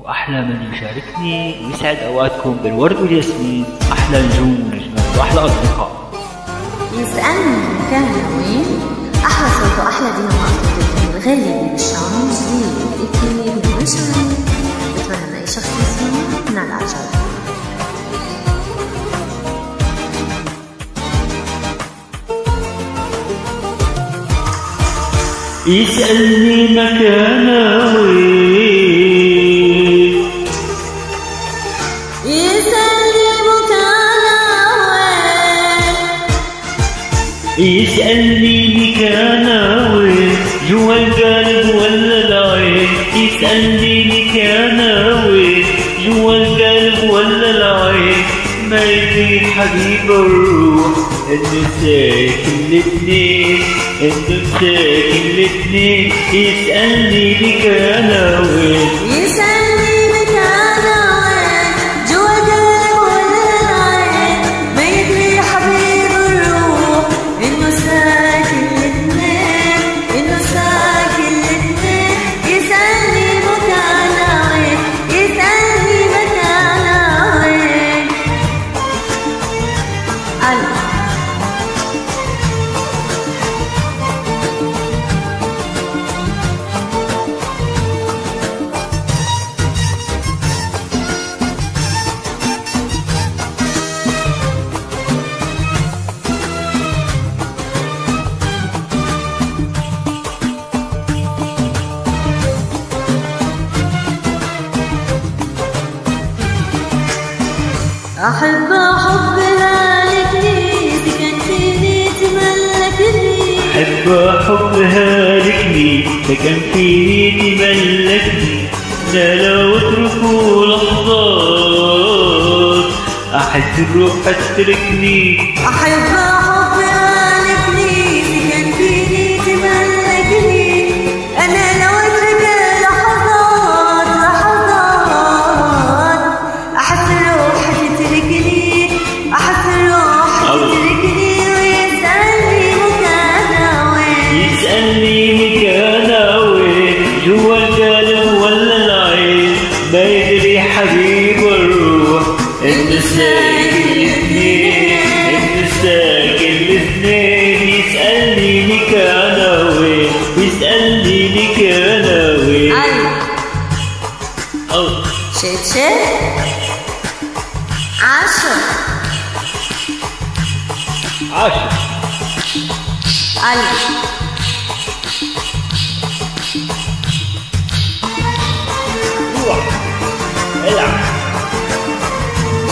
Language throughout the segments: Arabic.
وأحلى من يشاركني ويسعد أوقاتكم بالورد والياسمين. أحلى نجوم ونجمات وأحلى أصدقاء. يسألني كان وين؟ أحلى صوت وأحلى دينامات الغالية بالشام جديد إكليني بالمشعل. بتمنى من أي شخص يسمعنا من العجل. يسألني مكانه وين، يسألني مكانه وين، يسألني مكانه وين، جوا القلب ولا العين. يسألني مكانه وين، جوا القلب ولا العين. ما يدري حبيب الروح انه ساكن الاتنين، انه ساكن الاتنين. يسألني مكانه وين، يسألني مكانه وين، جوا القلب ولا العين. ما يدري حبيب الروح انه ساكن الاتنين، انه ساكن الاتنين. يسألني مكانه وين، يسألني مكانه وين. أحب حب هالكني، سكن فيني تملكني. أحب حب هالكني، سكن فيني تملكني. لا لو اتركوا لحظات أحس الروح تتركني. أحب حب هالكني، سكن فيني تملكني. أنا لو أترك لحظات لحظات أحس الروح تتركني، أحس الروح تتركني. ويسألني مكانه وين، يسألني مكانه وين، جوا القلب ولا العين. ما يدري حبيب الروح انه ساكن الاثنين، انه ساكن الاثنين. يسألني مكانه وين، يسألني مكانه وين. شيت شيت 10 روح العب.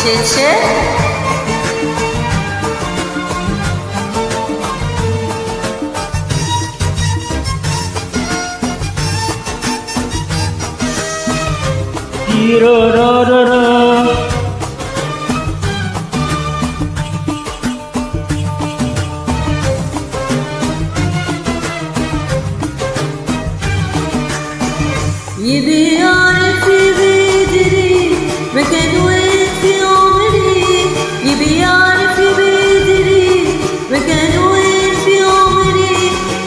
شيت شيت يبي يعرف يبي يدري مكان وين في عمري. يبي يعرف يبي يدري مكان وين في عمري.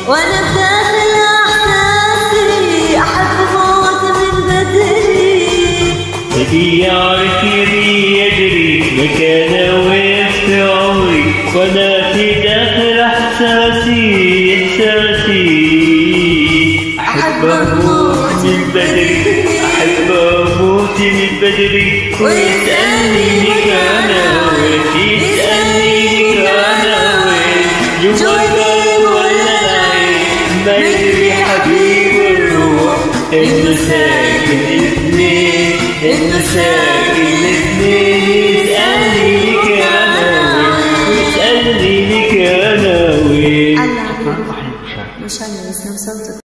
وانا بداخل احساسي احب موت من بدري. يبي يعرف يبي يدري مكان وين في عمري. وانا في داخل احساسي احب اموت من بدري، احب اموت من بدري. ويسألني مكانه وين، يسألني مكانه وين، جوا القلب ولا العين. ما يدري حبيب الروح انه ساكن الاثنين، انه ساكن الاثنين. يسألني مكانه وين، يسألني مكانه وين. مشان يسمع صوتك.